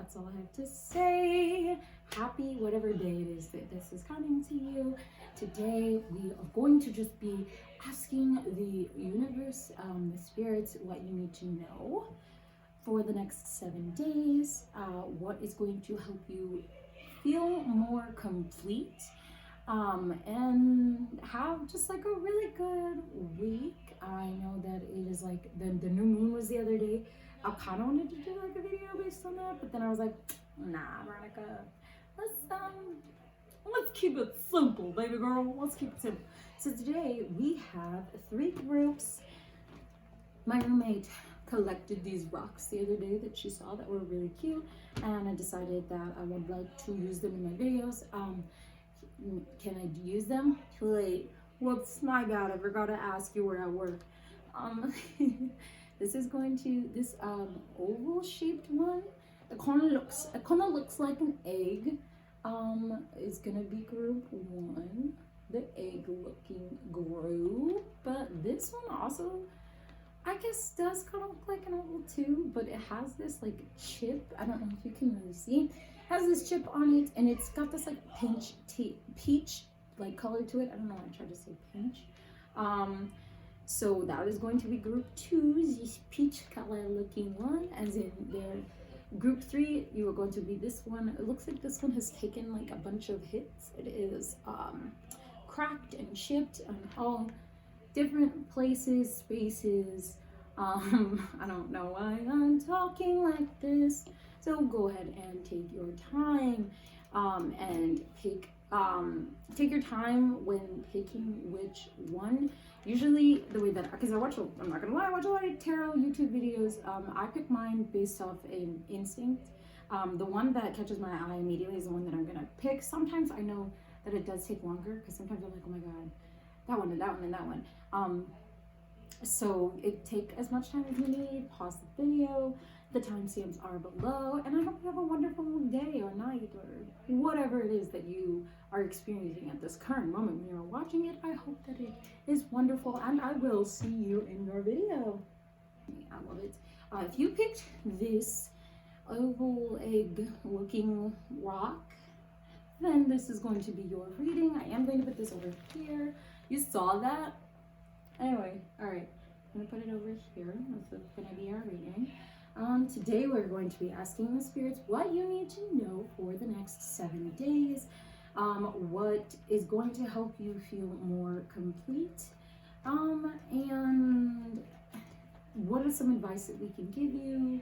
that's all I have to say. Happy whatever day it is that this is coming to you. Today we are going to just be asking the universe, the spirits, what you need to know for the next 7 days, what is going to help you feel more complete, and have just like a really good week. I know that it is like the new moon was the other day. I kind of wanted to do like a video based on that, but then I was like, nah, Veronica, let's keep it simple, baby girl. Let's keep it simple. So today we have 3 groups. My roommate collected these rocks the other day that she saw that were really cute, and I decided that I would like to use them in my videos. Can I use them? Wait, whoops, my bad, I forgot to ask you where I work. This is going to, this oval shaped one, it kind of looks like an egg. Is gonna be group 1, the egg looking group. But this one also, I guess, does kind of look like an oval too, but it has this like chip. I don't know if you can really see. It has this chip on it, and it's got this like peach like color to it. I don't know why I tried to say pinch. So that is going to be group 2, this peach color looking one, as in their group 3. You are going to be this one. It looks like this one has taken like a bunch of hits. It is cracked and chipped and all different places, spaces. I don't know why I'm talking like this. So go ahead and take your time, and take your time when picking which one. Usually the way that, because I'm not gonna lie, I watch a lot of tarot YouTube videos. I pick mine based off an instinct. The one that catches my eye immediately is the one that I'm gonna pick. Sometimes I know that it does take longer, because sometimes I'm like, oh my god, that one and that one and that one. So take as much time as you need. Pause the video. The timestamps are below, and I hope you have a wonderful day or night or whatever it is that you are experiencing at this current moment when you're watching it. I hope that it is wonderful, and I will see you in your video. I love it. If you picked this oval egg looking rock, then this is going to be your reading. I am going to put this over here. You saw that? Anyway, all right. I'm gonna put it over here. This is gonna be our reading. Today we're going to be asking the spirits what you need to know for the next 7 days. What is going to help you feel more complete, and what is some advice that we can give you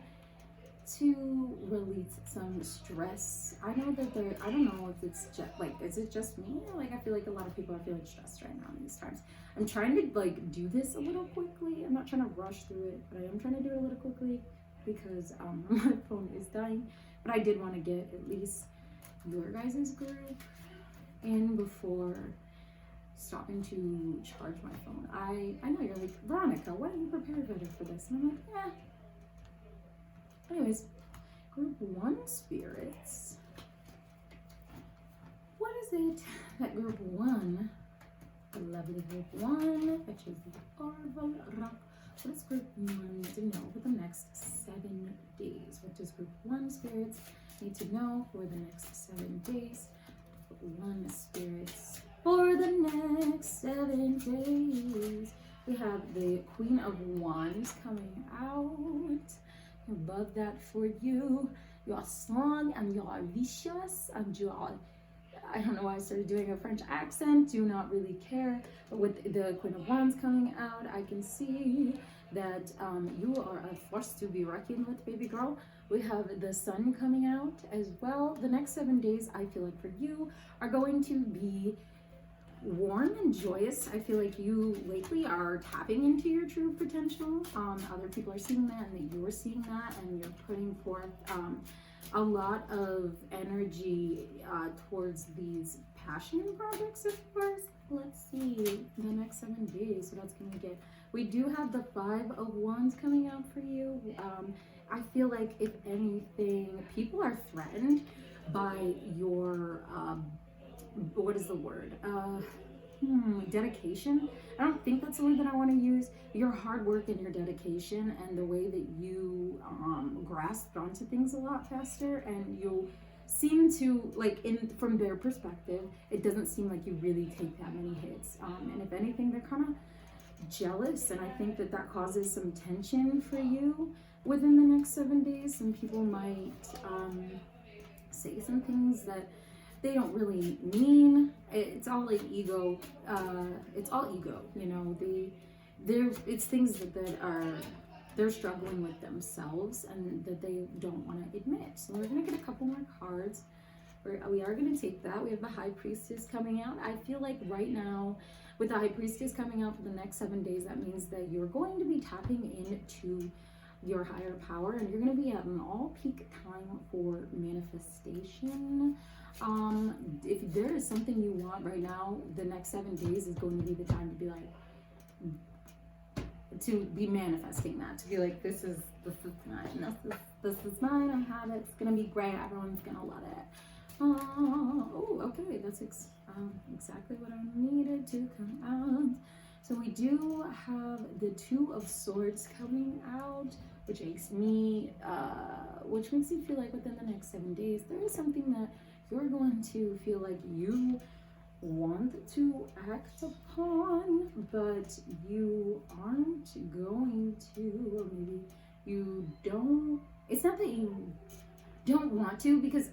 to release some stress. I know that I don't know if it's just like, is it just me? Like, I feel like a lot of people are feeling stressed right now in these times. I'm trying to like do this a little quickly. I'm not trying to rush through it, but I am trying to do it a little quickly because my phone is dying. But I did want to get at least your guys' group in before stopping to charge my phone. I know you're like, Veronica, why didn't you prepare better for this? And I'm like, yeah. Anyways, group 1 spirits. What is it that group 1, the lovely group 1, which is the Orval Rock, what does group 1 need to know for the next 7 days? What does group 1 spirits need to know for the next 7 days? Group 1 spirits for the next 7 days. We have the Queen of Wands coming out. I love that for you. You are strong and you are vicious and you are, I don't know why I started doing a French accent, do not really care. But with the Queen of Wands coming out, I can see that you are a force to be reckoned with, baby girl. We have the Sun coming out as well. The next 7 days, I feel like for you, are going to be warm and joyous. I feel like you lately are tapping into your true potential. Other people are seeing that, and that you're seeing that, and you're putting forth a lot of energy towards these passion projects of yours. Let's see the next 7 days what else can we get. We do have the 5 of Wands coming out for you. I feel like, if anything, people are threatened by your what is the word? dedication. I don't think that's the word that I want to use. Your hard work and your dedication and the way that you grasp onto things a lot faster, and you'll seem to, like, in from their perspective, it doesn't seem like you really take that many hits. And if anything, they're kind of jealous, and I think that that causes some tension for you within the next 7 days. Some people might say some things that they don't really mean. It's all like ego. It's all ego, you know. It's things that are they're struggling with themselves and that they don't want to admit. So we're gonna get a couple more cards. We are gonna take that. We have the High Priestess coming out. I feel like right now, with the High Priestess coming out for the next 7 days, that means that you're going to be tapping into your higher power, and you're going to be at an all peak time for manifestation. If there is something you want right now, the next 7 days is going to be the time to be like, to be manifesting that, to be like, this is mine, this is mine, I have it, it's gonna be great, everyone's gonna love it. Oh, okay, that's exactly what I needed to come out. So we do have the Two of Swords coming out, which makes me feel like within the next 7 days, there is something that you're going to feel like you want to act upon, but you aren't going to, or maybe you don't. It's not that you don't want to, because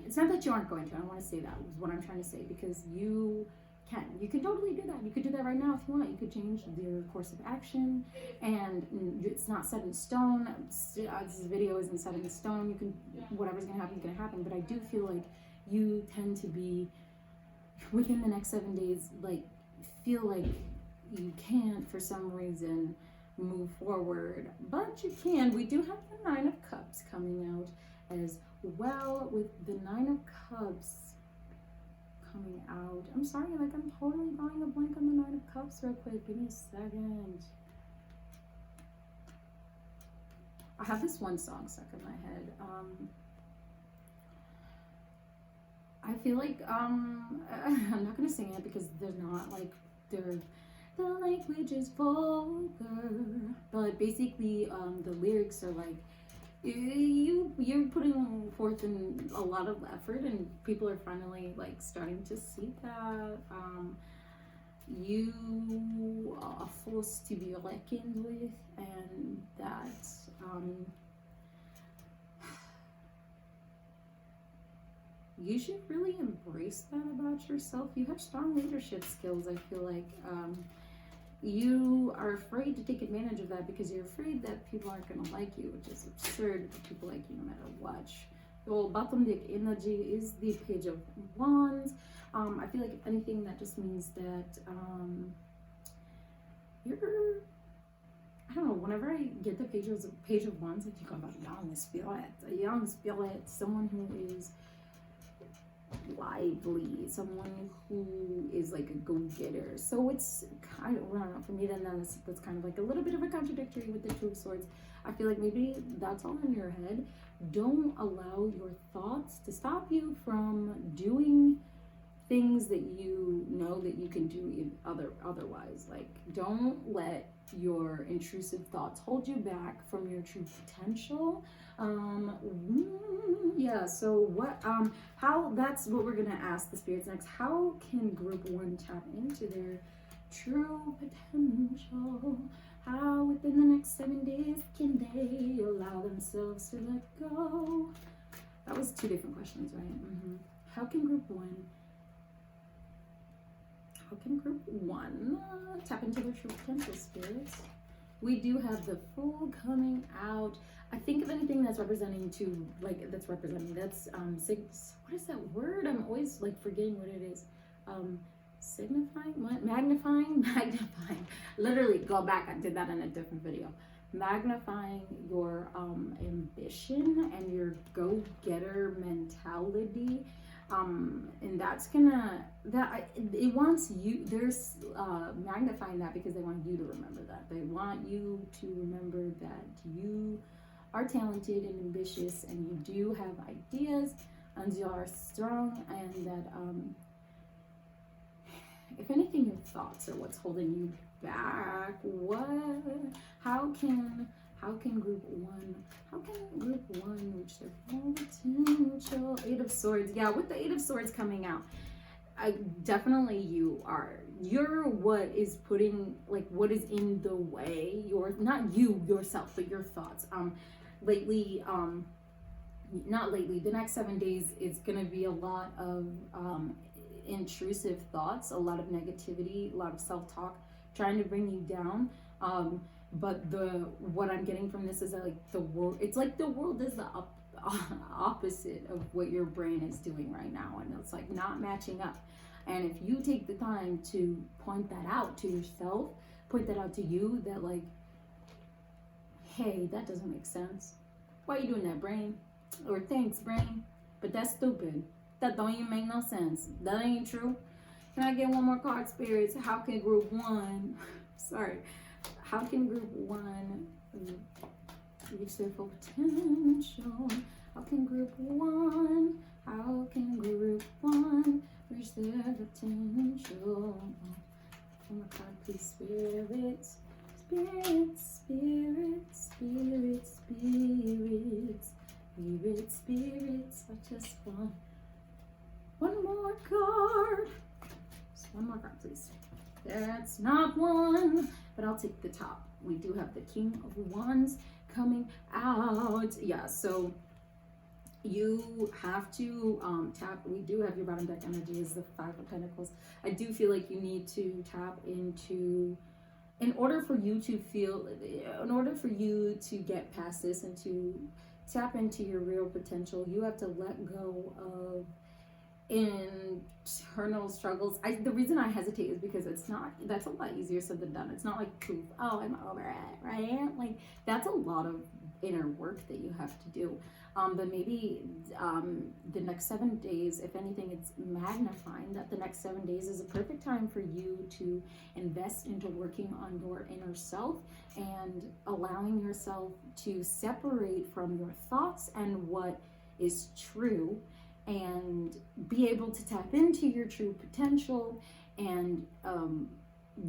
it's not that you aren't going to. I don't want to say that, is what I'm trying to say, because you can totally do that. You could do that right now if you want. You could change your course of action, and it's not set in stone. This video isn't set in stone. You can, whatever's gonna happen is gonna happen. But I do feel like you tend to be, within the next 7 days, like, feel like you can't for some reason move forward, but you can. We do have the Nine of Cups coming out as well, with the Nine of Cups coming out. I'm sorry, like, I'm totally drawing a blank on the Nine of Cups real quick. Give me a second. I have this one song stuck in my head. I feel like I'm not gonna sing it because the language is vulgar, but basically the lyrics are like, you're putting forth in a lot of effort, and people are finally like starting to see that you are a force to be reckoned with, and that you should really embrace that about yourself. You have strong leadership skills. I feel like you are afraid to take advantage of that because you're afraid that people aren't going to like you, which is absurd. People like you no matter what. Well, bottom deck energy is the Page of Wands. I feel like if anything, that just means that you're, I don't know, whenever I get the Page of Wands, I think about a young spirit, someone who is lively, someone who is like a go-getter. So it's kind of, I don't know, for me then that's kind of like a little bit of a contradictory with the Two of Swords. I feel like maybe that's all in your head. Don't allow your thoughts to stop you from doing things that you know that you can do otherwise. Like, don't let your intrusive thoughts hold you back from your true potential. Yeah, so what how that's what we're gonna ask the spirits next. How can group 1 tap into their true potential? How within the next 7 days can they allow themselves to let go? That was 2 different questions, right? How can group 1 tap into their true potential, spirits? We do have the Fool coming out. I think if anything that's representing what is that word? I'm always like forgetting what it is. Signifying, magnifying. Literally, go back, I did that in a different video. Magnifying your ambition and your go-getter mentality. And that's gonna, it wants you, there's magnifying that because they want you to remember that. They want you to remember that you are talented and ambitious, and you do have ideas, and you are strong, and that if anything, your thoughts are what's holding you back. How can group one reach their full potential? Eight of Swords. Yeah, with the Eight of Swords coming out, definitely you're what is putting, like, what is in the way. Not you yourself, but your thoughts. The next 7 days is going to be a lot of intrusive thoughts, a lot of negativity, a lot of self-talk trying to bring you down. But what I'm getting from this is that, like, the world is the opposite of what your brain is doing right now, and it's like not matching up. And if you take the time to point that out to yourself, point that out to you, that, like, hey, that doesn't make sense. Why are you doing that, brain? Or thanks, brain, but that's stupid. That don't even make no sense. That ain't true. Can I get one more card, spirits? How can group one how can group one reach their full potential? How can group one reach their potential? One more card, please, spirits. Spirits, spirits, spirits, spirits, spirits, spirits. I just want one more card. Just one more card, please. That's not one, but I'll take the top. We do have the King of Wands coming out. Yeah, so you have to tap. We do have your bottom deck energy is the Five of Pentacles. I do feel like you need to tap into, in order for you to get past this and to tap into your real potential, you have to let go of internal struggles. The reason I hesitate is because that's a lot easier said than done. It's not like poof, oh, I'm over it, right? Like, that's a lot of inner work that you have to do. But maybe the next 7 days, if anything, it's magnifying that the next 7 days is a perfect time for you to invest into working on your inner self and allowing yourself to separate from your thoughts and what is true, and be able to tap into your true potential and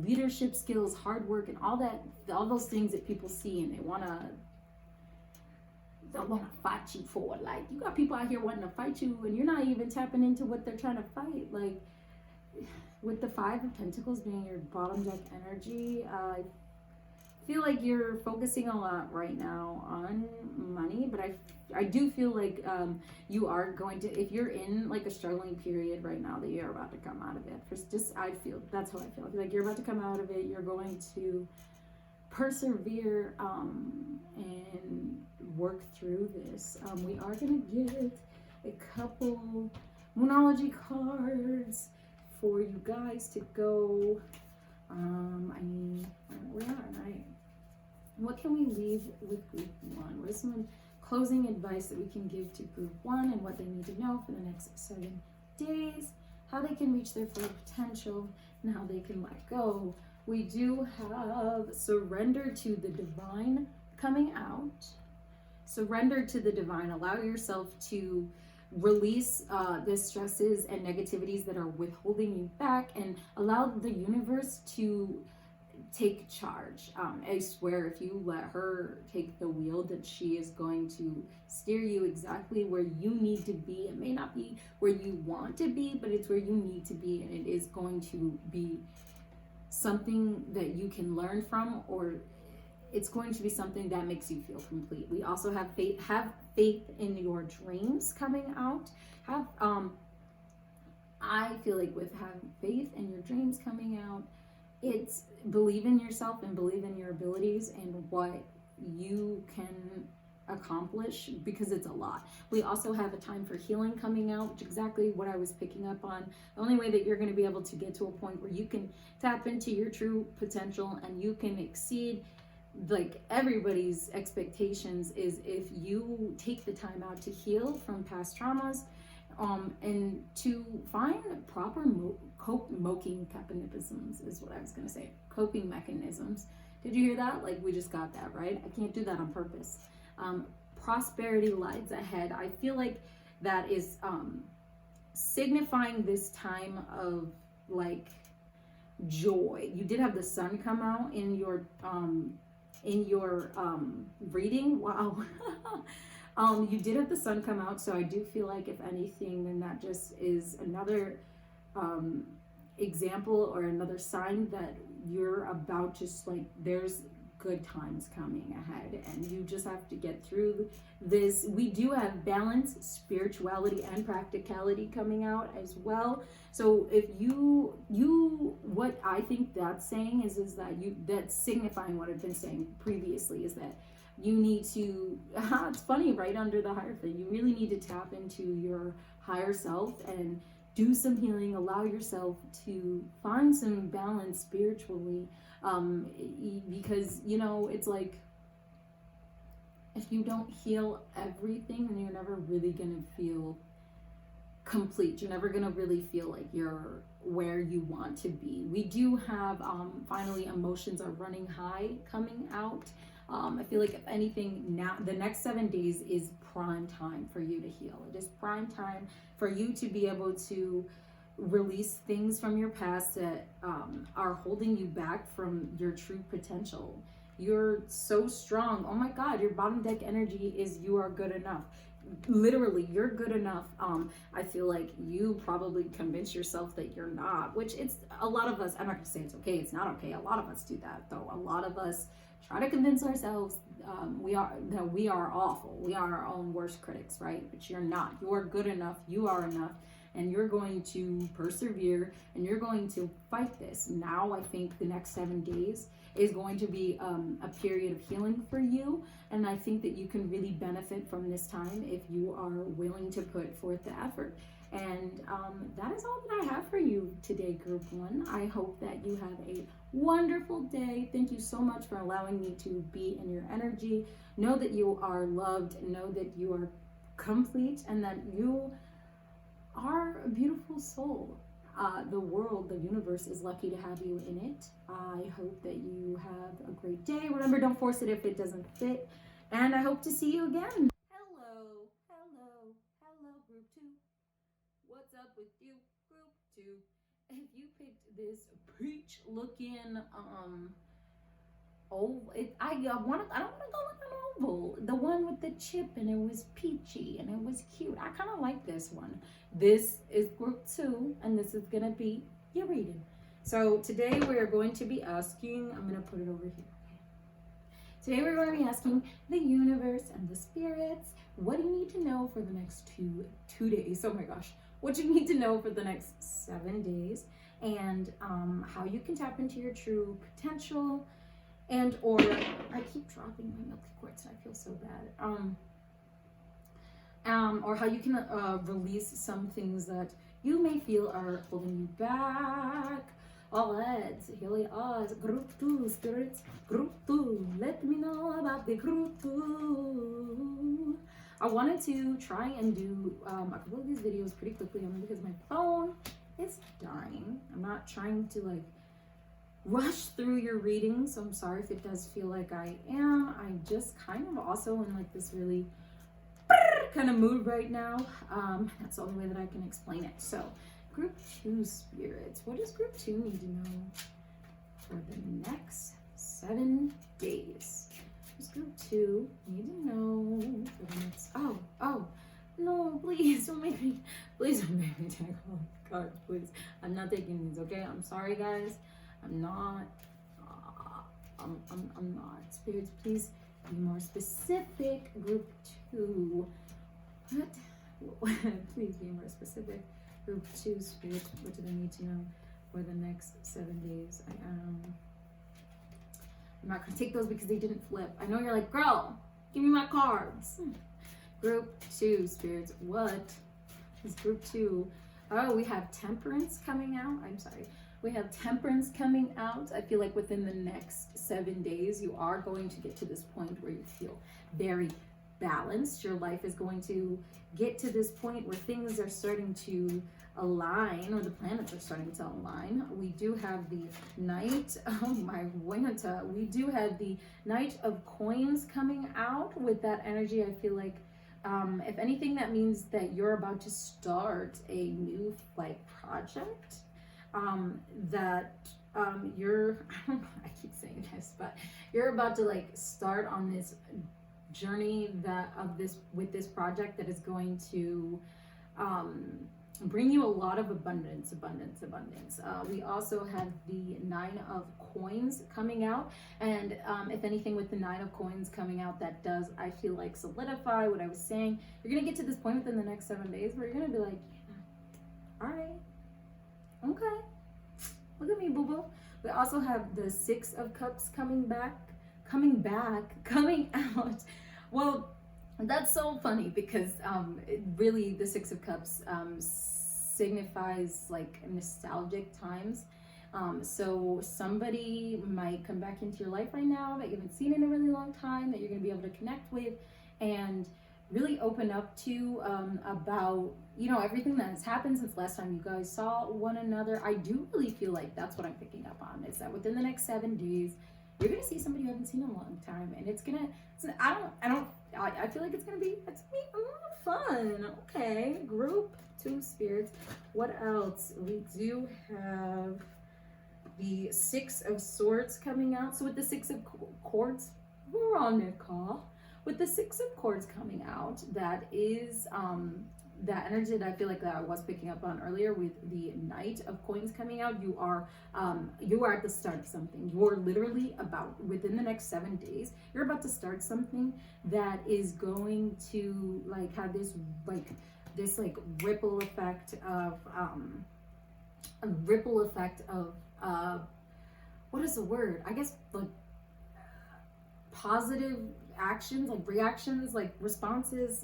leadership skills, hard work, and all those things that people see and they want to fight you for. Like, you got people out here wanting to fight you and you're not even tapping into what they're trying to fight. Like, with the Five of Pentacles being your bottom deck energy, I feel like you're focusing a lot right now on money, but I do feel like you are going to, if you're in like a struggling period right now, that you're about to come out of it. I feel that's how I feel. Like, you're about to come out of it. You're going to persevere and work through this. We are going to get a couple Moonology cards for you guys to go. We are, right? What can we leave with group one? What is some closing advice that we can give to group one and what they need to know for the next 7 days? How they can reach their full potential and how they can let go. We do have surrender to the divine coming out. Surrender to the divine. Allow yourself to release the stresses and negativities that are withholding you back, and allow the universe to take charge. I swear, if you let her take the wheel, that she is going to steer you exactly where you need to be. It may not be where you want to be, but it's where you need to be, and it is going to be something that you can learn from, or it's going to be something that makes you feel complete. We also have faith in your dreams coming out. I feel like with having faith in your dreams coming out, it's believe in yourself and believe in your abilities and what you can accomplish, because it's a lot. We also have a time for healing coming out, which is exactly what I was picking up on. The only way that you're going to be able to get to a point where you can tap into your true potential and you can exceed like everybody's expectations is if you take the time out to heal from past traumas, and to find proper coping mechanisms is what I was going to say. Coping mechanisms. Did you hear that? Like, we just got that, right? I can't do that on purpose. Prosperity lies ahead. I feel like that is signifying this time of like joy. You did have the sun come out in your reading. Wow. You did have the sun come out, so I do feel like if anything, then that just is another example or another sign that you're about to, like, there's good times coming ahead, and you just have to get through this. We do have balance, spirituality, and practicality coming out as well. So if you what I think that's saying is that that's signifying what I've been saying previously, is that you need to it's funny, right under the Hierophant, you really need to tap into your higher self and do some healing. Allow yourself to find some balance spiritually, because it's like, if you don't heal everything, then you're never really gonna feel complete. You're never gonna really feel like you're where you want to be. We do have finally, emotions are running high coming out. I feel like if anything, now the next 7 days is prime time for you to heal. It is prime time for you to be able to release things from your past that are holding you back from your true potential. You're so strong. Oh my God, your bottom deck energy is you are good enough. Literally, you're good enough. I feel like you probably convince yourself that you're not, which it's a lot of us. I'm not gonna say it's okay. It's not okay. A lot of us do that, though. A lot of us try to convince ourselves we are awful. We are our own worst critics, right? But you're not. You are good enough. You are enough. And you're going to persevere, and you're going to fight this. Now, I think the next 7 days is going to be a period of healing for you. And I think that you can really benefit from this time if you are willing to put forth the effort. And that is all that I have for you today, Group 1. I hope that you have a wonderful day. Thank you so much for allowing me to be in your energy. Know that you are loved. Know that you are complete, and that you are a beautiful soul. The world, the universe is lucky to have you in it. I hope that you have a great day. Remember, don't force it if it doesn't fit. And I hope to see you again. Hello, Group 2. What's up with you, Group 2? If you picked this peach looking I don't want to go with an oval. The one with the chip, and it was peachy and it was cute. I kind of like this one. This is Group 2, and this is gonna be your reading. So today we are going to be asking, I'm gonna put it over here. Today we're going to be asking the universe and the spirits, what do you need to know for the next two days? Oh my gosh. What you need to know for the next 7 days, and how you can tap into your true potential, and or I keep dropping my milk quartz and I feel so bad. Or how you can release some things that you may feel are holding you back. All right, here we are, Group 2 spirits, Group 2. Let me know about the Group 2. I wanted to try and do a couple of these videos pretty quickly, only because my phone is dying. I'm not trying to like rush through your reading, so I'm sorry if it does feel like I am. I'm just kind of also in like this really kind of mood right now. That's the only way that I can explain it. So, Group 2 spirits, what does Group 2 need to know for the next 7 days? Does Group 2 need to know for the next, no, please don't make me take all the cards, please. I'm not taking these, okay? I'm sorry, guys. I'm not. I'm not. Spirits, please be more specific. Group 2. What? Please be more specific. Group 2 spirits, what do they need to know for the next 7 days? I'm not gonna take those because they didn't flip. I know you're like, girl, give me my cards. Group 2 spirits, what is Group 2? Oh, we have Temperance coming out. I'm sorry. We have Temperance coming out. I feel like within the next 7 days, you are going to get to this point where you feel very balanced. Your life is going to get to this point where things are starting to align, or the planets are starting to align. We do have the Knight, oh my Winter. We do have the Knight of Coins coming out. With that energy, I feel like if anything, that means that you're about to start a new like project that you're, I don't know, I keep saying this, but you're about to like start on this journey with this project that is going to bring you a lot of abundance. We also have the 9 of Coins coming out, and if anything with the 9 of Coins coming out, that does, I feel like, solidify what I was saying. You're gonna get to this point within the next 7 days where you're gonna be like, yeah, all right, okay, look at me, boo boo. We also have the 6 of Cups coming out. Well, that's so funny because really the 6 of Cups signifies like nostalgic times. So somebody might come back into your life right now that you haven't seen in a really long time, that you're going to be able to connect with and really open up to about, you know, everything that has happened since last time you guys saw one another. I do really feel like that's what I'm picking up on, is that within the next 7 days, you're gonna see somebody you haven't seen in a long time, and I feel like it's gonna be a lot of fun. Okay, group 2 spirits. What else? We do have the 6 of Swords coming out. So with the 6 of Cords, we're on their call. With the 6 of Cords coming out, that is that energy that I feel like that I was picking up on earlier with the Knight of Coins coming out. You are at the start of something. You're literally about, within the next 7 days, you're about to start something that is going to like have this ripple effect of what is the word? I guess like positive actions, like reactions, like responses.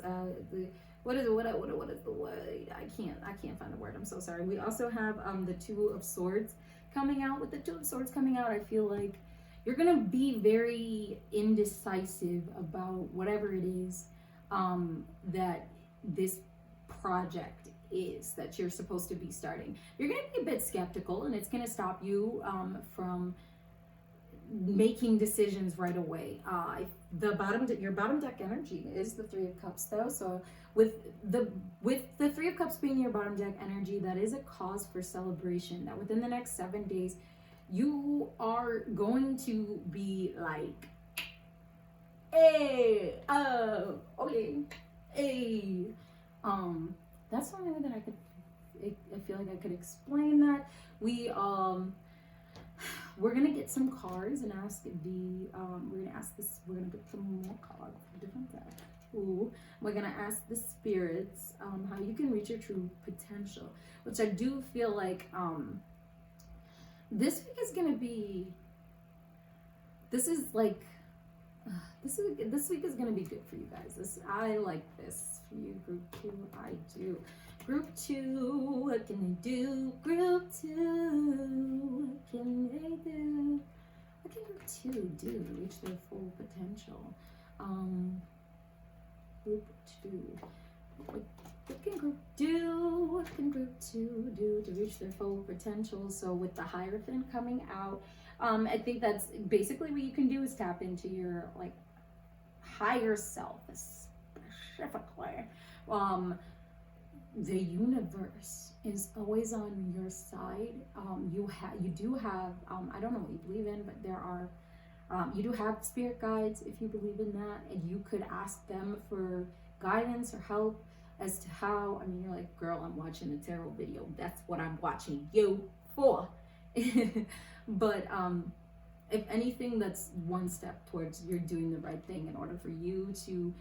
What is the word? I can't find the word. I'm so sorry. We also have the 2 of Swords coming out. With the 2 of Swords coming out, I feel like you're gonna be very indecisive about whatever it is that this project is that you're supposed to be starting. You're gonna be a bit skeptical, and it's gonna stop you from making decisions right away. Your bottom deck energy is the 3 of Cups, though. So with the 3 of Cups being your bottom deck energy, that is a cause for celebration. That within the next 7 days, you are going to be like, hey, okay, hey. That's the only way that I feel like I could explain that. We're gonna get some cards and ask we're gonna get some more cards from different decks. We're gonna ask the spirits how you can reach your true potential, which I do feel like this week is gonna be this week is gonna be good for you guys. I like this for you, group 2. I do. Group 2, what can they do? Group 2, what can they do? What can group 2 do to reach their full potential? Group 2, what can group do? What can group 2 do to reach their full potential? So with the Hierophant coming out, I think that's basically what you can do is tap into your like higher self, specifically. The universe is always on your side. You do have I don't know what you believe in, but there are you do have spirit guides if you believe in that, and you could ask them for guidance or help as to how. I mean, you're like, girl, I'm watching a tarot video. That's what I'm watching you for. But if anything, that's one step towards you're doing the right thing in order for you to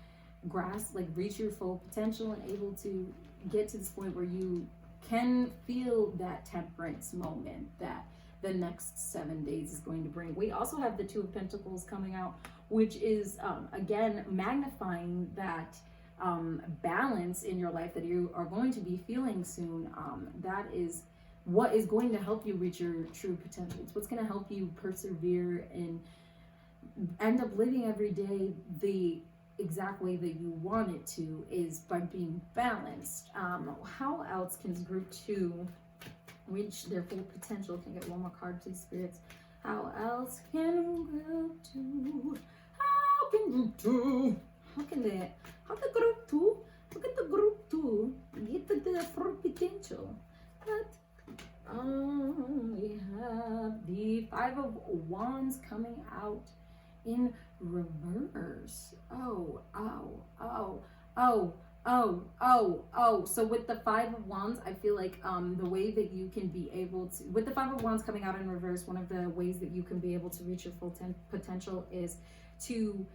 grasp, like reach your full potential and able to get to this point where you can feel that temperance moment that the next 7 days is going to bring. We also have the 2 of Pentacles coming out, which is again magnifying that balance in your life that you are going to be feeling soon. That is what is going to help you reach your true potential. It's what's going to help you persevere and end up living every day the exact way that you want it to, is by being balanced. How else can group 2 reach their full potential? Can I get one more card, please, spirits? How else can group 2? How can group 2? How can group 2? Look at the group 2 get to their full potential. But we have the Five of Wands coming out in reverse. Oh. So with the Five of Wands, I feel like the way that you can be able to, with the Five of Wands coming out in reverse, one of the ways that you can be able to reach your full potential is to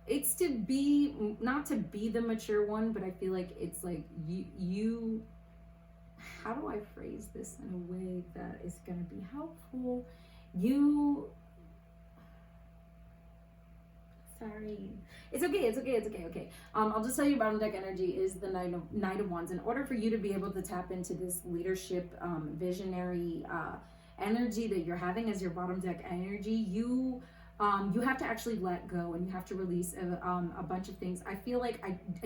it's to be, not to be the mature one, but I feel like it's like you how do I phrase this in a way that is going to be helpful? Sorry. It's okay. I'll just tell you, bottom deck energy is the Knight of Wands. In order for you to be able to tap into this leadership, visionary energy that you're having as your bottom deck energy, you have to actually let go, and you have to release a bunch of things. I feel like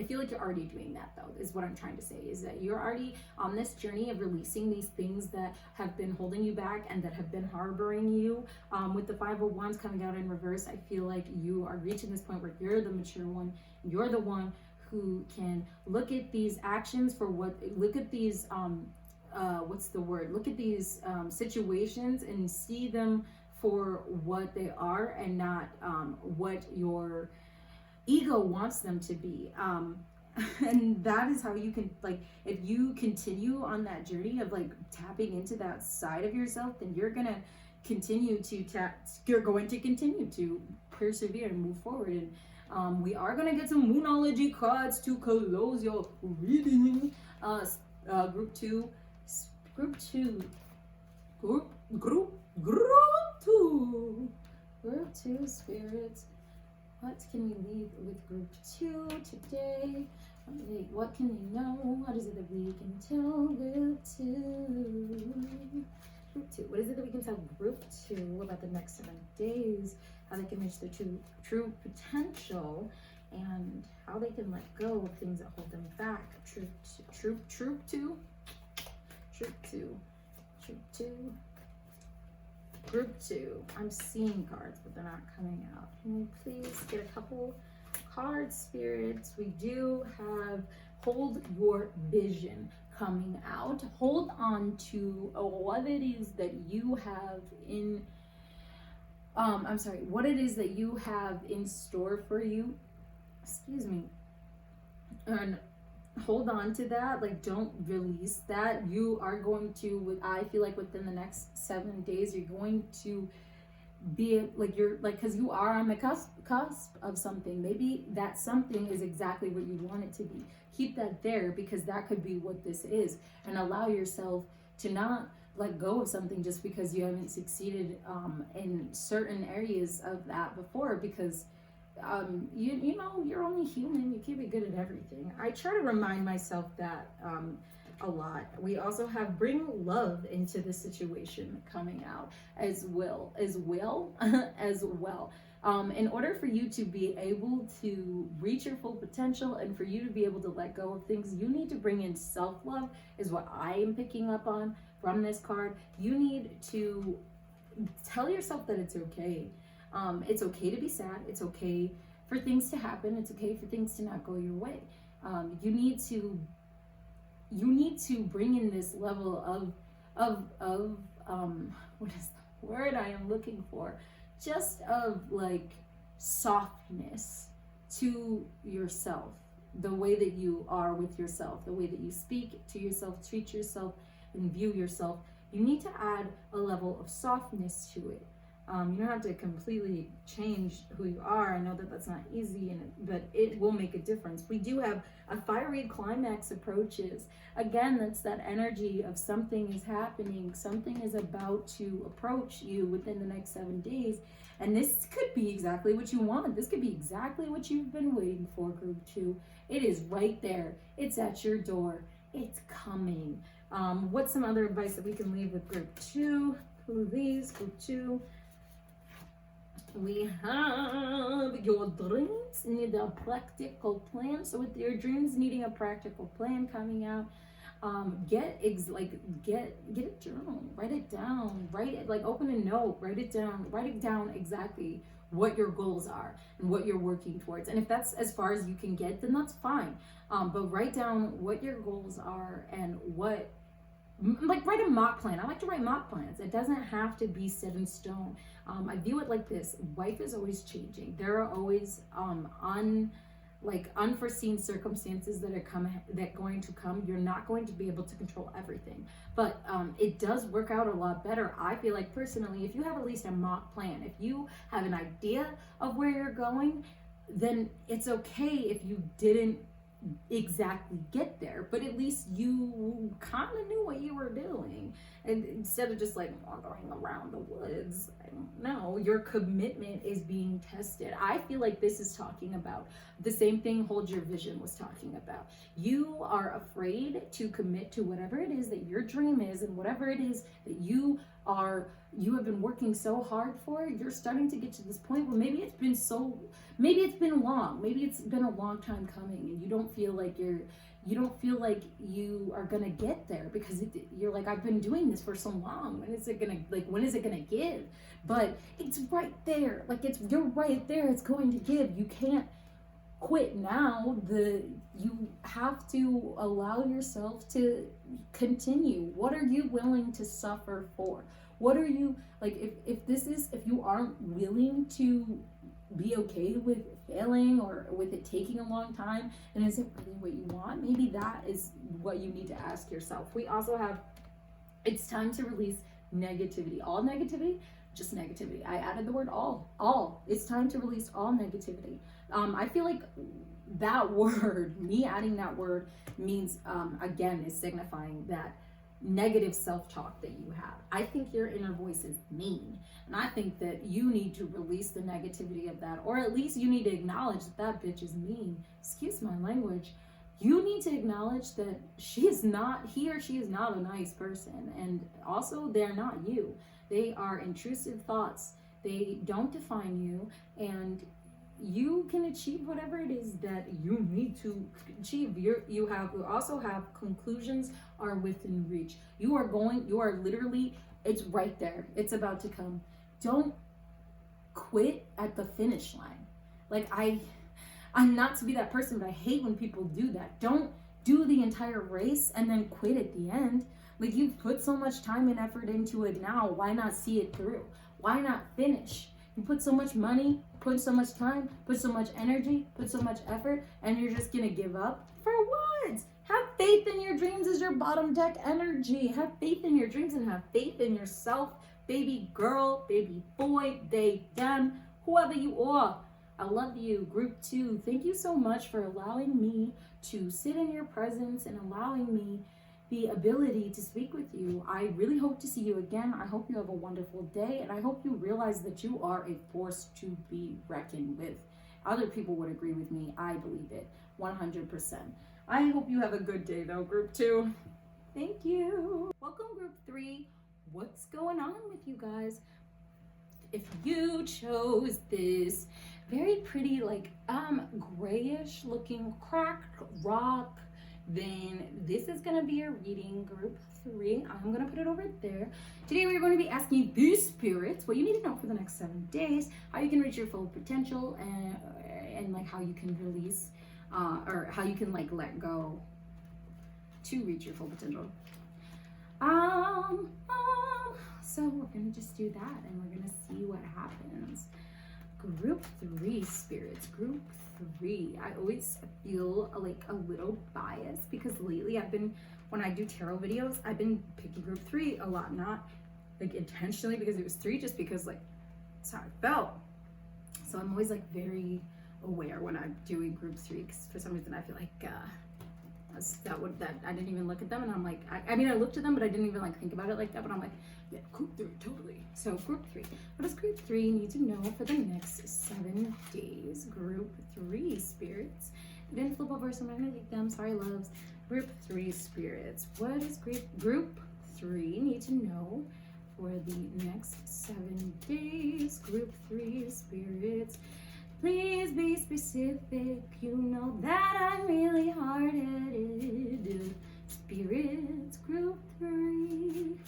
you're already doing that, though, is what I'm trying to say, is that you're already on this journey of releasing these things that have been holding you back and that have been harboring you. With the Five of Wands coming out in reverse, I feel like you are reaching this point where you're the mature one. You're the one who can look at these actions for look at these situations and see them for what they are, and not what your ego wants them to be. And that is how you can, like, if you continue on that journey of like tapping into that side of yourself, then you're going to continue to persevere and move forward. And we are going to get some Moonology cards to close your reading. Group two, spirits. What can we leave with group 2 today? What can we know? What is it that we can tell group 2? What is it that we can tell group 2 about the next 7 days? How they can reach their true potential, and how they can let go of things that hold them back. Troop 2. Group 2. I'm seeing cards, but they're not coming out. Can we please get a couple cards, spirits? We do have Hold Your Vision coming out. Hold on to what it is that you have in what it is that you have in store for you. Excuse me. And hold on to that. Like, don't release that. You are going to, I feel like within the next 7 days, you're going to be like, because you are on the cusp of something. Maybe that something is exactly what you want it to be. Keep that there, because that could be what this is, and allow yourself to not let go of something just because you haven't succeeded in certain areas of that before, because you know, you're only human. You can't be good at everything. I try to remind myself that a lot. We also have Bring Love into the situation coming out as well. In order for you to be able to reach your full potential, and for you to be able to let go of things, you need to bring in self-love, is what I am picking up on from this card. You need to tell yourself that it's okay. It's okay to be sad. It's okay for things to happen. It's okay for things to not go your way. You need to bring in this level of what is the word I am looking for? Just of like softness to yourself, the way that you are with yourself, the way that you speak to yourself, treat yourself, and view yourself. You need to add a level of softness to it. You don't have to completely change who you are. I know that that's not easy, but it will make a difference. We do have a fiery climax approaches. Again, that's that energy of something is happening. Something is about to approach you within the next 7 days. And this could be exactly what you want. This could be exactly what you've been waiting for, group 2. It is right there. It's at your door. It's coming. What's some other advice that we can leave with group 2? Please, group 2. We have your dreams need a practical plan. So with your dreams needing a practical plan coming out, get a journal, write it down, open a note, write it down exactly what your goals are and what you're working towards. And if that's as far as you can get, then that's fine. But write down what your goals are and what like write a mock plan. I like to write mock plans. It doesn't have to be set in stone. I view it like this: life is always changing. There are always unforeseen circumstances that are going to come. You're not going to be able to control everything, but it does work out a lot better. I feel like personally, if you have at least a mock plan, if you have an idea of where you're going, then it's okay if you didn't exactly get there, but at least you kind of knew what you were doing, and instead of just like wandering around the woods. I don't know, your commitment is being tested. I feel like this is talking about the same thing Hold Your Vision was talking about. You are afraid to commit to whatever it is that your dream is, and whatever it is that you have been working so hard for. You're starting to get to this point where maybe it's been long, maybe it's been a long time coming, and you don't feel like you are gonna get there, because you're like, I've been doing this for so long. When is it gonna give? But it's right there. You're right there. It's going to give. You can't quit now. You have to allow yourself to continue. What are you willing to suffer for? What are you like? If you aren't willing to be okay with failing, or with it taking a long time, and is it really what you want? Maybe that is what you need to ask yourself. We also have, it's time to release negativity. All negativity, just negativity. I added the word all. It's time to release all negativity. I feel like that word, me adding that word, means again, is signifying that negative self-talk that you have. I think your inner voice is mean, and I think that you need to release the negativity of that, or at least you need to acknowledge that bitch is mean. Excuse my language. You need to acknowledge that he or she is not a nice person, and also they're not you. They are intrusive thoughts. They don't define you, and you can achieve whatever it is that you need to achieve. You also have conclusions are within reach. You are literally, it's right there. It's about to come. Don't quit at the finish line. Like I'm not to be that person, but I hate when people do that. Don't do the entire race and then quit at the end. Like, you've put so much time and effort into it now. Why not see it through? Why not finish? You put so much money, put so much time, put so much energy, put so much effort, and you're just gonna give up? For what? Have faith in your dreams is your bottom deck energy. Have faith in your dreams and have faith in yourself, baby girl, baby boy, they, them, whoever you are. I love you, group 2. Thank you so much for allowing me to sit in your presence and allowing me the ability to speak with you. I really hope to see you again. I hope you have a wonderful day, and I hope you realize that you are a force to be reckoned with. Other people would agree with me. I believe it 100%. I hope you have a good day though, group 2. Thank you. Welcome, group 3. What's going on with you guys? If you chose this very pretty, like grayish looking cracked rock, then this is gonna be your reading, group 3. I'm gonna put it over there. Today we're going to be asking the spirits what you need to know for the next 7 days, how you can reach your full potential, and like how you can release or how you can like let go to reach your full potential. So we're gonna just do that, and we're gonna see what happens. Group 3 spirits, group 3. I always feel like a little biased because lately when I do tarot videos, I've been picking group 3 a lot, not like intentionally because it was 3, just because like that's how I felt. So I'm always like very aware when I'm doing group 3, because for some reason I feel like I didn't even look at them, and I'm like, I mean I looked at them, but I didn't even like think about it like that, but I'm like, yeah, group 3, totally. So group 3, what does group 3 need to know for the next 7 days? Group 3 spirits. They didn't flip over, so I'm not gonna take them, sorry loves. Group 3 spirits, what does group 3 need to know for the next 7 days? Group 3 spirits, please be specific. You know that I'm really hard-headed. Spirits, group 3.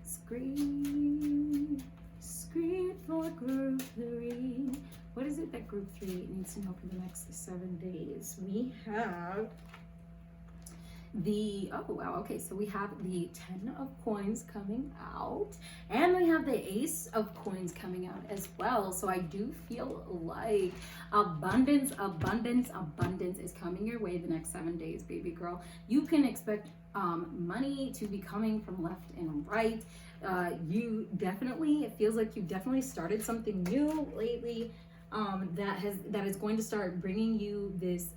Scream for group 3. What is it that group 3 needs to know for the next 7 days? We have oh wow, okay, so we have the 10 of coins coming out, and we have the ace of coins coming out as well. So I do feel like abundance is coming your way the next 7 days, baby girl. You can expect money to be coming from left and right. You definitely, it feels like you've definitely started something new lately, that is going to start bringing you this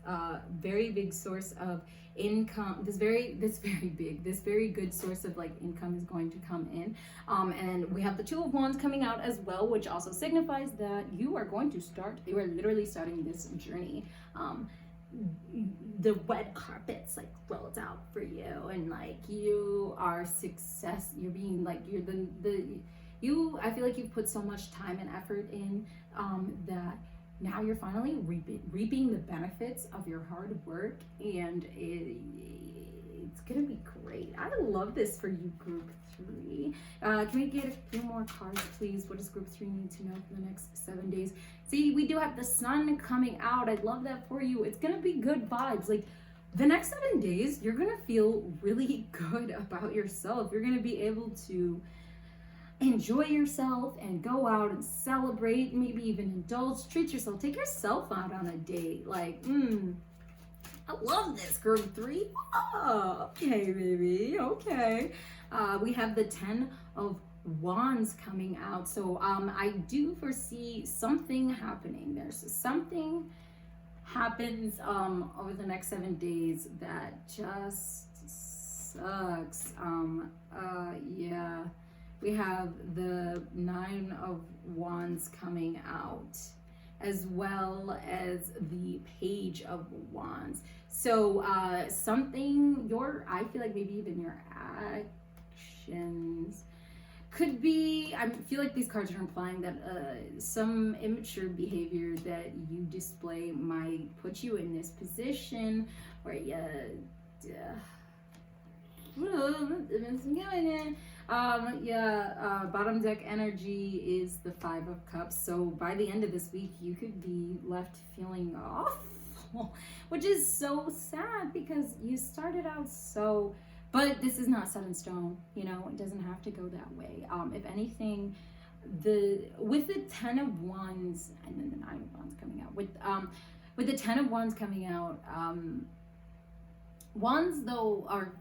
very big source of income. This very good source of like income is going to come in, and we have the 2 of wands coming out as well, which also signifies that you are literally starting this journey. The red carpets like rolled out for you, and like you are you're being like, you're I feel like you've put so much time and effort in, that now you're finally reaping the benefits of your hard work, and it's gonna be great. I love this for you, group 3. Can we get a few more cards, please? What does group 3 need to know for the next 7 days? See, we do have the sun coming out. I love that for you. It's gonna be good vibes. Like, the next 7 days, you're gonna feel really good about yourself. You're gonna be able to enjoy yourself and go out and celebrate, maybe even indulge, treat yourself, take yourself out on a date. Like, I love this, group 3. Oh, okay, baby, okay. We have the 10 of wands coming out. So I do foresee something happening. There's something happens over the next 7 days that just sucks. Yeah. We have the 9 of wands coming out, as well as the page of wands. So something, I feel like maybe even your actions could be, I feel like these cards are implying that some immature behavior that you display might put you in this position where bottom deck energy is the 5 of cups. So by the end of this week, you could be left feeling awful, which is so sad because you started out so, but this is not set in stone, you know, it doesn't have to go that way. If anything, with the 10 of wands and then the 9 of wands coming out, with the 10 of wands coming out, wands though are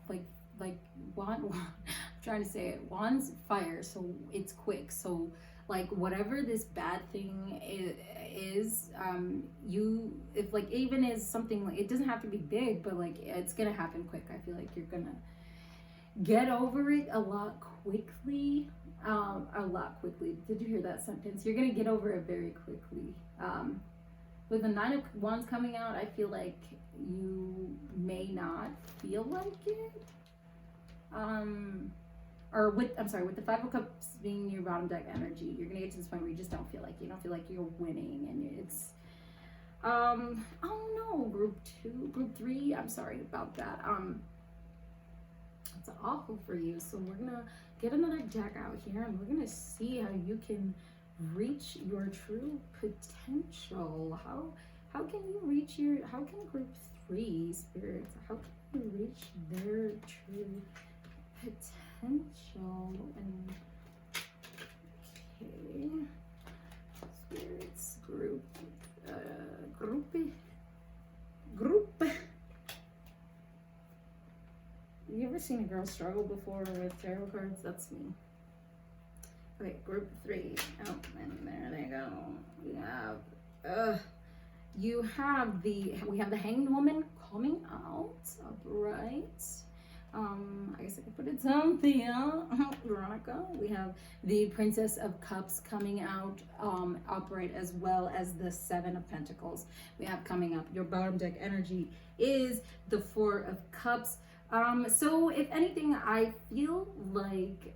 like wand I'm trying to say it, wands fire, so it's quick. So like whatever this bad thing is, if like even is something like, it doesn't have to be big, but like it's gonna happen quick. I feel like you're gonna get over it a lot quickly. Did you hear that sentence? You're gonna get over it very quickly. With the 9 of wands coming out, I feel like you may not feel like it. With the 5 of cups being your bottom deck energy, you're gonna get to this point where you just don't feel like you're winning, and it's oh no, group 2, group 3, I'm sorry about that. It's awful for you. So we're gonna get another deck out here, and we're gonna see how you can reach your true potential. How can you reach how can group 3 spirits, how can you reach their true potential? And okay, spirits, group. You ever seen a girl struggle before with tarot cards? That's me. Okay, group 3. Oh, and there they go. We have the Hanged Woman coming out, upright. I guess I could put it down there. Veronica. We have the Princess of Cups coming out, upright, as well as the 7 of Pentacles. We have coming up. Your bottom deck energy is the 4 of Cups. So if anything, I feel like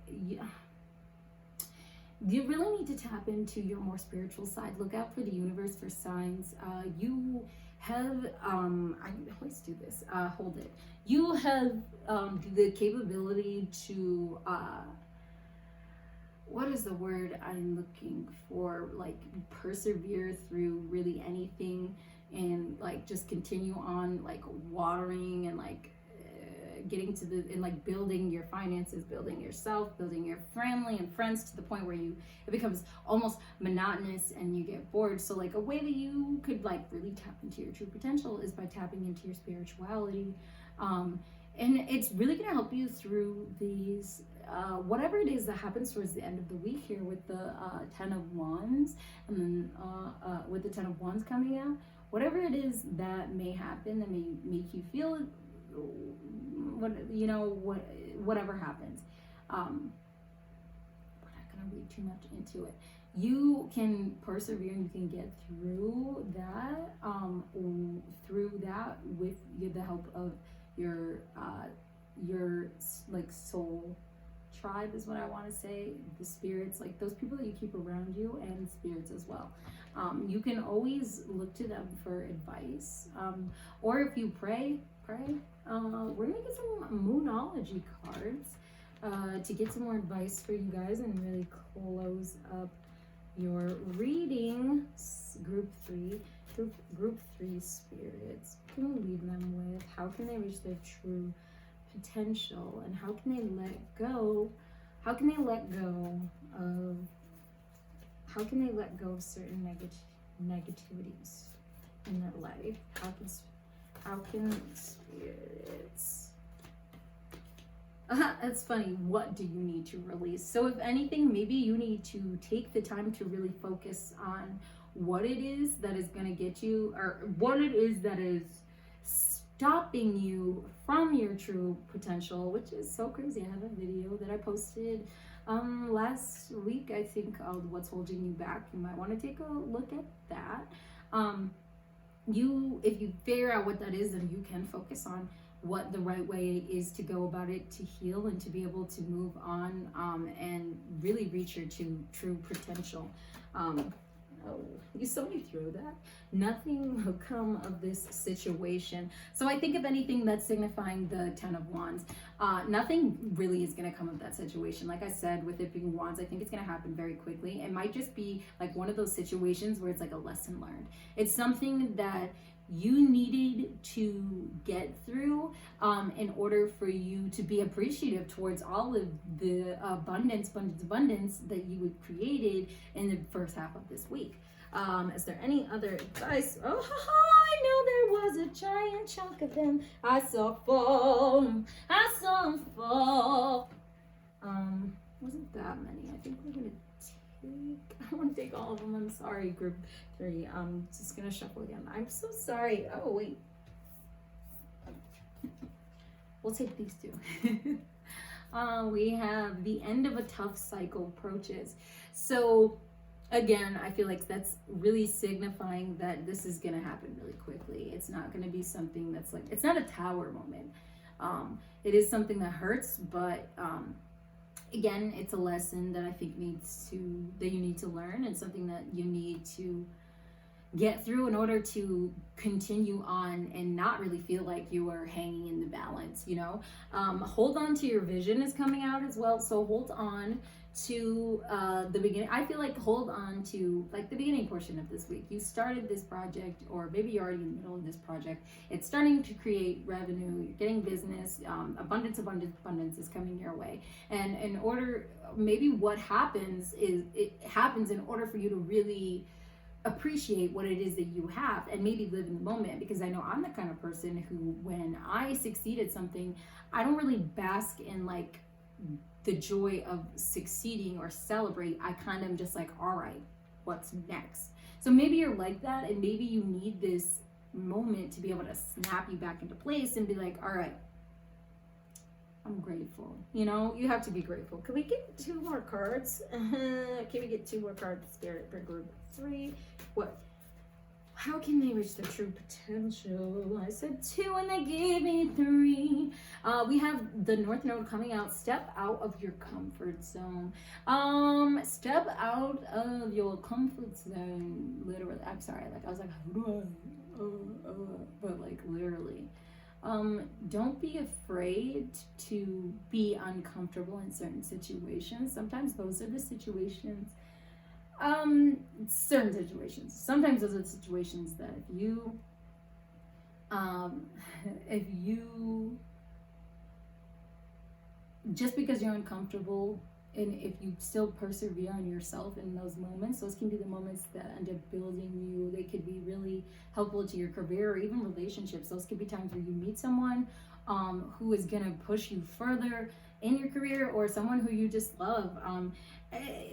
you really need to tap into your more spiritual side. Look out for the universe for signs. You have, I always do this, hold it. You have the capability to, what is the word I'm looking for? Like persevere through really anything, and like just continue on like watering and like getting to the, and like building your finances, building yourself, building your family and friends to the point where it becomes almost monotonous and you get bored. So like a way that you could like really tap into your true potential is by tapping into your spirituality. And it's really going to help you through these, whatever it is that happens towards the end of the week here with the 10 of Wands, and then with the 10 of Wands coming out. Whatever it is that may happen that may make you feel, whatever happens. We're not going to read too much into it. You can persevere and you can get through that, with the help of your like soul tribe is what I want to say, the spirits, like those people that you keep around you, and spirits as well. You can always look to them for advice, or if you pray. We're gonna get some Moonology cards to get some more advice for you guys and really close up your reading. Group 3 spirits. What can we leave them with? How can they reach their true potential, and how can they let go of certain negativities in their life? How can spirits it's funny, what do you need to release? So if anything, maybe you need to take the time to really focus on what it is that is going to get you, or what it is that is stopping you from your true potential, which is so crazy. I have a video that I posted last week, I think, of what's holding you back. You might want to take a look at that. If you figure out what that is, then you can focus on what the right way is to go about it, to heal and to be able to move on, and really reach your true potential. You saw me through that. Nothing will come of this situation. So I think if anything, that's signifying the 10 of Wands. Nothing really is going to come of that situation. Like I said, with it being Wands, I think it's going to happen very quickly. It might just be like one of those situations where it's like a lesson learned. It's something that you needed to get through in order for you to be appreciative towards all of the abundance that you had created in the first half of this week. Is there any other advice? Oh, I know there was a giant chunk of them. I saw them fall. Wasn't that many. I think we're gonna I want to take all of them. I'm sorry, group 3. I'm just gonna shuffle again. I'm so sorry. Oh wait, we'll take these 2. We have the end of a tough cycle approaches. So again, I feel like that's really signifying that this is gonna happen really quickly. It's not gonna be something that's like, it's not a tower moment. It is something that hurts, but again, it's a lesson that I think that you need to learn, and something that you need to get through in order to continue on and not really feel like you are hanging in the balance, hold on to your vision is coming out as well. So hold on to the beginning. I feel like hold on to like the beginning portion of this week. You started this project, or maybe you're already in the middle of this project. It's starting to create revenue. You're getting business. Abundance is coming your way. And maybe what happens is it happens in order for you to really appreciate what it is that you have and maybe live in the moment. Because I know I'm the kind of person who, when I succeed at something, I don't really bask in like the joy of succeeding or celebrate. I kind of am just like, all right, what's next? So maybe you're like that, and maybe you need this moment to be able to snap you back into place and be like, all right, I'm grateful. You have to be grateful. Can we get 2 more cards? Can we get 2 more cards, Spirit, for group 3? What? How can they reach their true potential? I said 2 and they gave me 3. We have the North Node coming out. Step out of your comfort zone. Step out of your comfort zone. Literally. I'm sorry. Like, I was like, how do I? But like, literally. Don't be afraid to be uncomfortable in certain situations. Sometimes those are the situations. Certain situations. Sometimes those are the situations that if you just because you're uncomfortable, and if you still persevere on yourself in those moments, those can be the moments that end up building you. They could be really helpful to your career or even relationships. Those could be times where you meet someone who is gonna push you further in your career, or someone who you just love.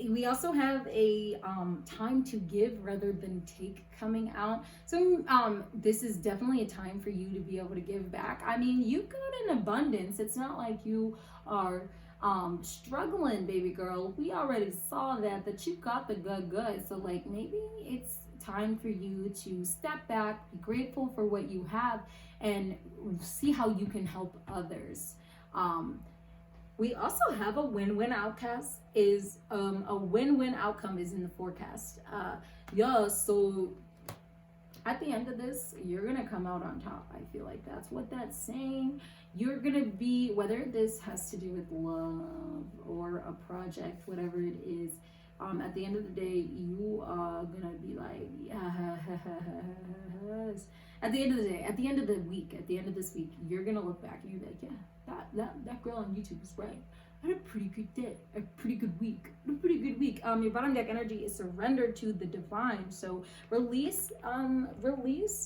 We also have a time to give rather than take coming out. So this is definitely a time for you to be able to give back. I mean, you've got an abundance. It's not like you are struggling, baby girl. We already saw that you got the good. So like, maybe it's time for you to step back, be grateful for what you have, and see how you can help others. We also have a win-win outcast is a win-win outcome is in the forecast. So at the end of this, you're gonna come out on top. I feel like that's what that's saying. You're gonna be, whether this has to do with love or a project, whatever it is, at the end of the day, you are gonna be like, yes. At the end of the day, at the end of the week, at the end of this week, you're gonna look back and you're like, yeah, that girl on YouTube is right. I had a pretty good day, a pretty good week. Your bottom deck energy is surrender to the divine. So release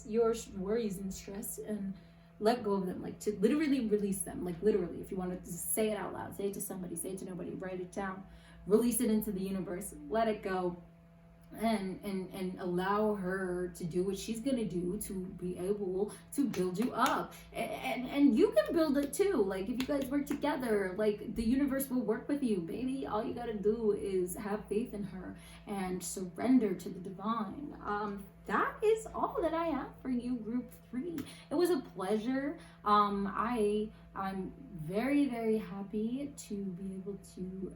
your worries and stress and let go of them. Like, to literally release them. Like, literally, if you want to just say it out loud, say it to somebody, say it to nobody, write it down, release it into the universe, let it go. And allow her to do what she's gonna do to be able to build you up, and you can build it too. Like, if you guys work together, like, the universe will work with you, baby. All you gotta do is have faith in her and surrender to the divine. That is all that I have for you, group 3. It was a pleasure. I'm very, very happy to be able to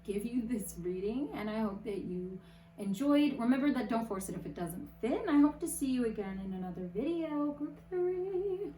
give you this reading, and I hope that you enjoyed. Remember that don't force it if it doesn't fit, and I hope to see you again in another video, group 3.